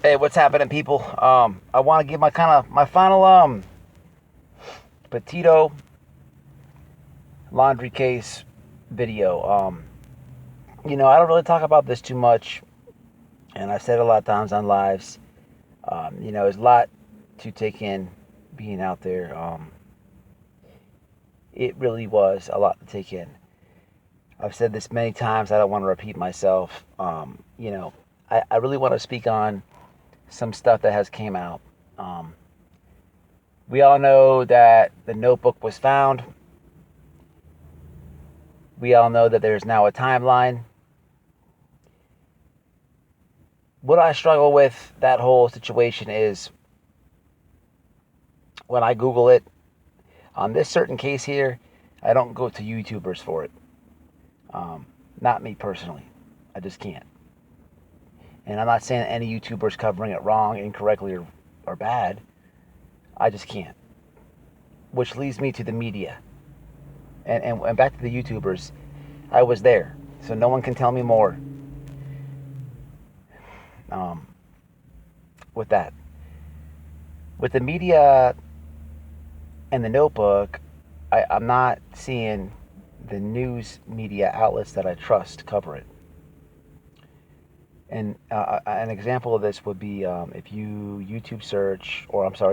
Hey, what's happening, people? I want to give my final Petito laundry case video. I don't really talk about this too much, and I've said it a lot of times on lives. There's a lot to take in being out there. It really was a lot to take in. I've said this many times. I don't want to repeat myself. I really want to speak on some stuff that has came out. Um, we all know that the notebook was found. We all know that there's now a timeline. What I struggle with that whole situation is when I Google it, on this certain case here, I don't go to YouTubers for it. Um, Not me personally. I just can't. And I'm not saying that any YouTuber's covering it wrong, incorrectly, or bad. I just can't. Which leads me to the media. And back to the YouTubers. I was there. So no one can tell me more um, with that. With the media and the notebook, I'm not seeing the news media outlets that I trust cover it. And an example of this would be if you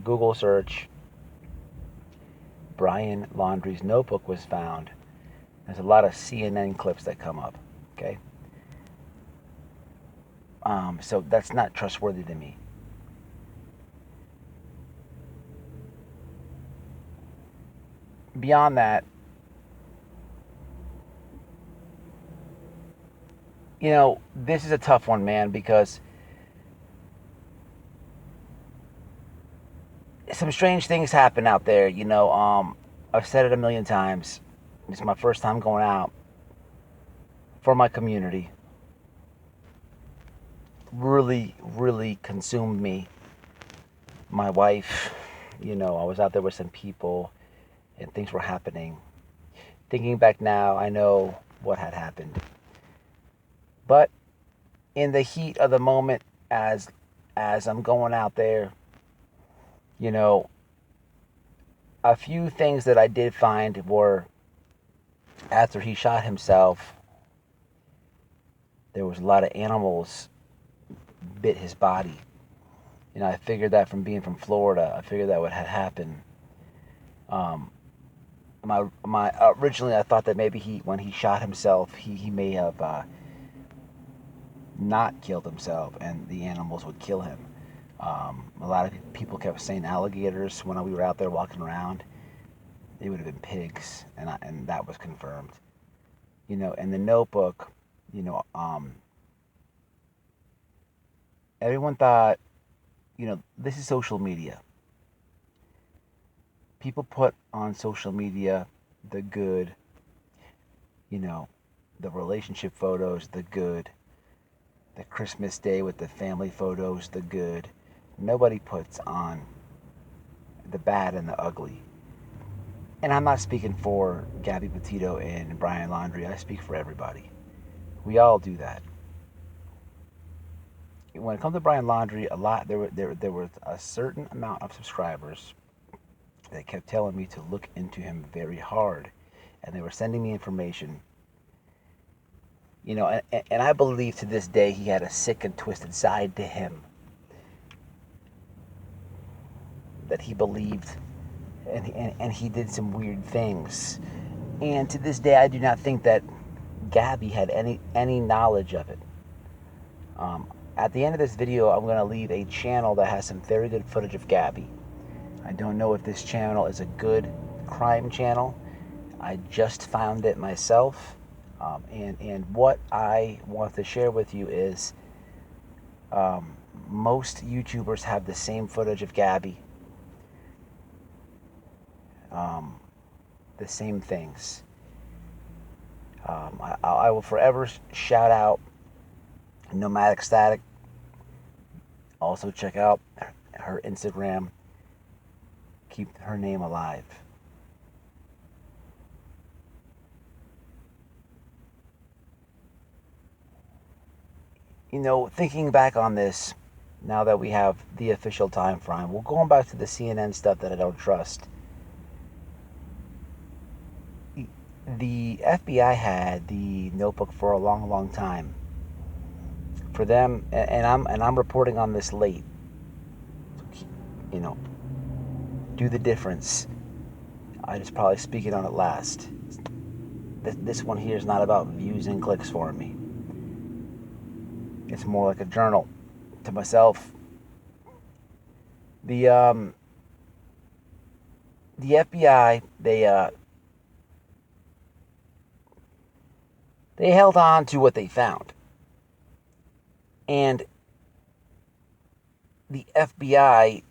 Google search Brian Laundrie's notebook was found. There's a lot of CNN clips that come up. Okay, so that's not trustworthy to me. Beyond that, this is a tough one, man, because some strange things happen out there. I've said it a million times. It's my first time going out for my community. Really, really consumed me. My wife, I was out there with some people and things were happening. Thinking back now, I know what had happened. But in the heat of the moment, as I'm going out there, you know, a few things that I did find were after he shot himself, there was a lot of animals bit his body. I figured that from being from Florida. I figured that would have happened. Um, my originally I thought that maybe when he shot himself, he may have not killed himself, and the animals would kill him. A lot of people kept saying alligators when we were out there walking around. It would have been pigs, and that was confirmed. In the notebook, you know, um, everyone thought, this is social media. People put on social media the good, you know, the relationship photos, the good, the Christmas day with the family photos, the good. Nobody puts on the bad and the ugly. And I'm not speaking for Gabby Petito and Brian Laundrie. I speak for everybody. We all do that. When it comes to Brian Laundrie, a lot there was a certain amount of subscribers that kept telling me to look into him very hard, and they were sending me information. And I believe to this day he had a sick and twisted side to him that he believed, and he did some weird things. And to this day, I do not think that Gabby had any knowledge of it. Um, at the end of this video, I'm going to leave a channel that has some very good footage of Gabby. I don't know if this channel is a good crime channel. I just found it myself. And what I want to share with you is most YouTubers have the same footage of Gabby. The same things. I will forever shout out Nomadic Static. Also check out her Instagram. Keep her name alive. Thinking back on this, now that we have the official time frame. Well, going back to the CNN stuff that I don't trust. The FBI had the notebook for a long, long time. For them, and I'm reporting on this late. You know, do the difference. I just probably speaking on it last. This one here is not about views and clicks for me. It's more like a journal to myself. The FBI, they held on to what they found, and the FBI,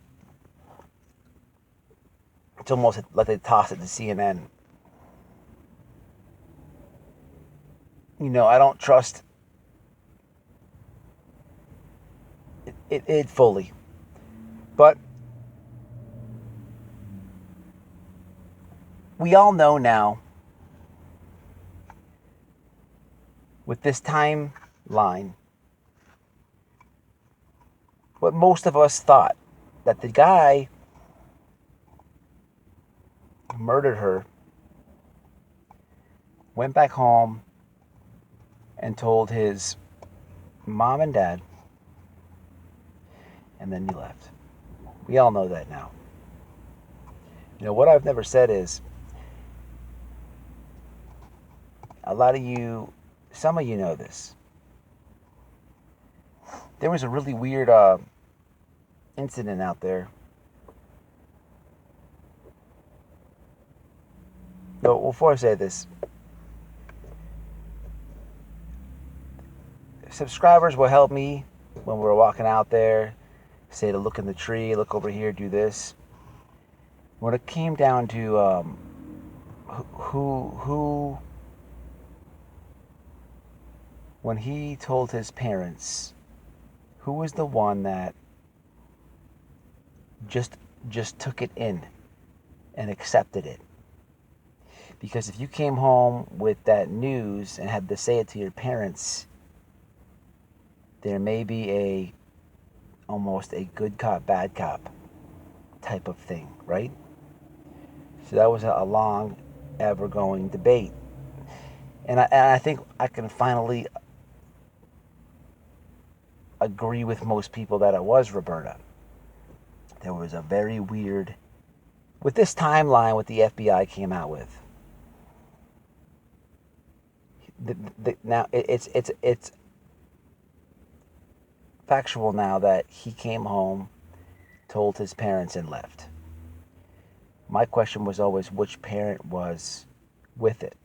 it's almost like they toss it to CNN. I don't trust it fully, but we all know now with this timeline what most of us thought, that the guy who murdered her went back home and told his mom and dad, and then he left. We all know that now. What I've never said is, a lot of you, some of you know this. There was a really weird incident out there. But before I say this, subscribers will help me when we're walking out there, say to look in the tree, look over here, do this. When it came down to who when he told his parents, who was the one that just took it in and accepted it? Because if you came home with that news and had to say it to your parents, there may be almost a good cop, bad cop type of thing, right? So that was a long, ever-going debate. And I think I can finally agree with most people that it was Roberta. There was a very weird, with this timeline what the FBI came out with. Now it's factual now that he came home, told his parents, and left. My question was always which parent was with it,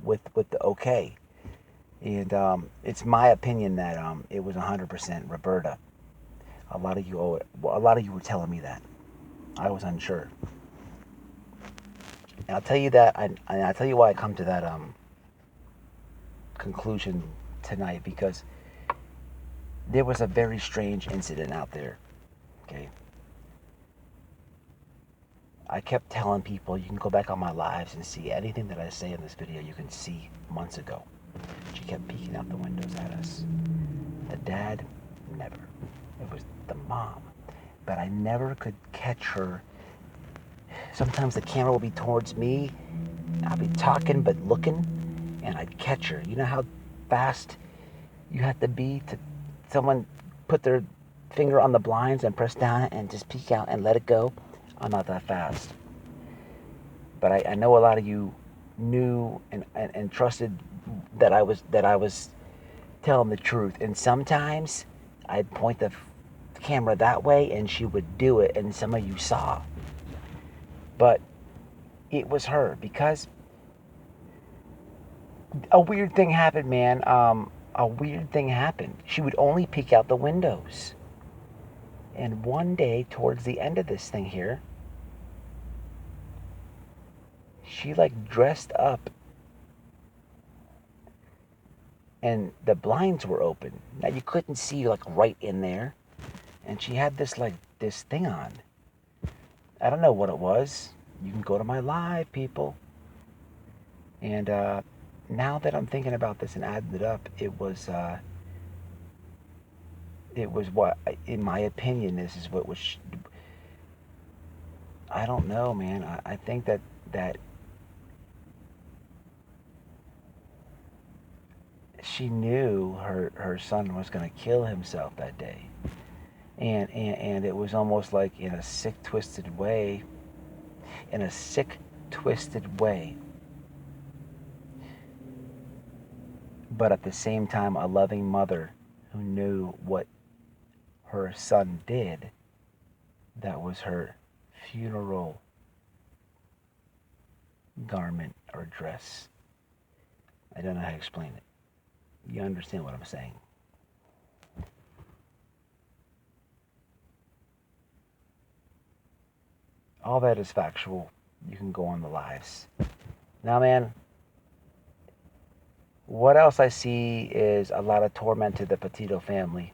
with the okay. And it's my opinion that it was 100% Roberta. A lot of you were telling me that. I was unsure. And I'll tell you that, and I'll tell you why I come to that conclusion tonight, because there was a very strange incident out there. Okay. I kept telling people, you can go back on my lives and see anything that I say in this video you can see months ago. She kept peeking out the windows at us. The dad, never. It was the mom. But I never could catch her. Sometimes the camera will be towards me. I'll be talking but looking, and I'd catch her. You know how fast you have to be to someone put their finger on the blinds and press down and just peek out and let it go? I'm not that fast. But I know a lot of you knew and trusted that I was telling the truth. And sometimes I'd point the camera that way and she would do it, and some of you saw. But it was her, because a weird thing happened, man. A weird thing happened. She would only peek out the windows. And one day, towards the end of this thing here, she dressed up, and the blinds were open. Now you couldn't see right in there, and she had this thing on. I don't know what it was. You can go to my live, people. And now that I'm thinking about this and adding it up, it was it was what, in my opinion, this is what was. I don't know, man. I think that she knew her son was going to kill himself that day, and it was almost like in a sick, twisted way. In a sick, twisted way, but at the same time, a loving mother who knew what her son did. That was her funeral garment or dress. I don't know how to explain it. You understand what I'm saying? All that is factual. You can go on the lives. Now, man, what else I see is a lot of torment to the Petito family.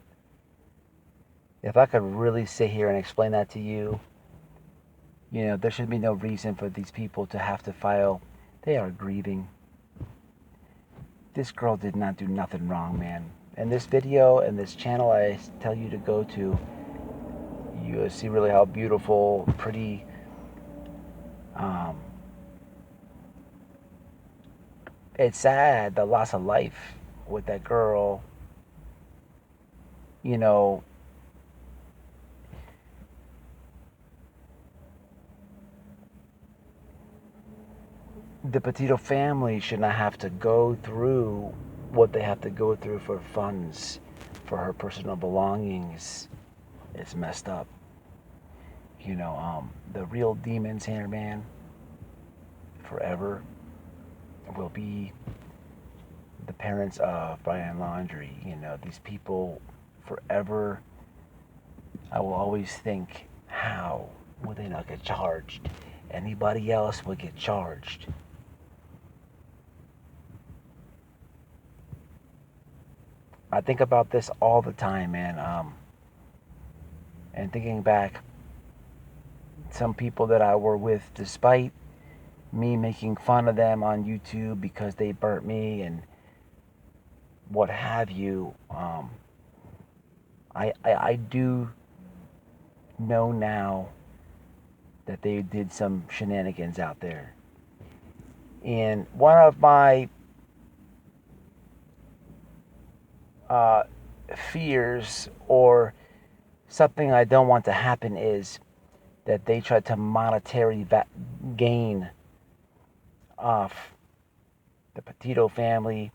If I could really sit here and explain that to you, there should be no reason for these people to have to file. They are grieving. This girl did not do nothing wrong, man. In this video and this channel I tell you to go to, you see really how beautiful, pretty, it's sad, the loss of life with that girl. You know, the Petito family should not have to go through what they have to go through for funds for her personal belongings. It's messed up. The real demons here, man, forever will be the parents of Brian Laundrie. These people forever. I will always think, how would they not get charged? Anybody else would get charged. I think about this all the time, man. And thinking back, some people that I were with, despite me making fun of them on YouTube because they burnt me and what have you, I do know now that they did some shenanigans out there. And one of my fears, or something I don't want to happen, is that they try to monetary gain off the Petito family,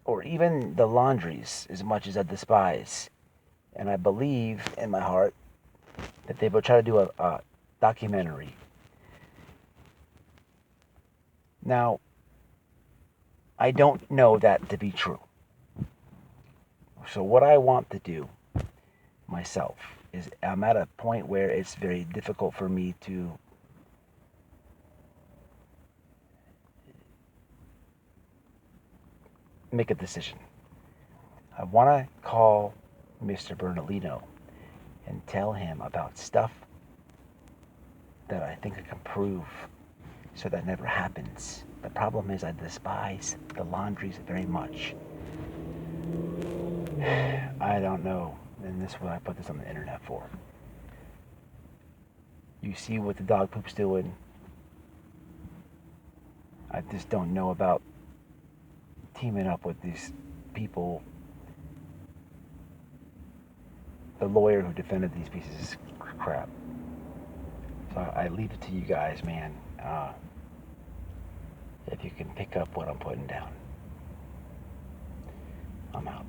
or even the Laundries, as much as I despise. And I believe in my heart that they will try to do a documentary. Now, I don't know that to be true. So what I want to do myself is, I'm at a point where it's very difficult for me to make a decision. I want to call Mr. Bernalino and tell him about stuff that I think I can prove so that never happens. The problem is, I despise the Laundries very much. I don't know, and this is what I put this on the internet for. You see what the dog poop's doing. I just don't know about teaming up with these people. The lawyer who defended these pieces of crap. So I leave it to you guys, man. If you can pick up what I'm putting down. I'm out.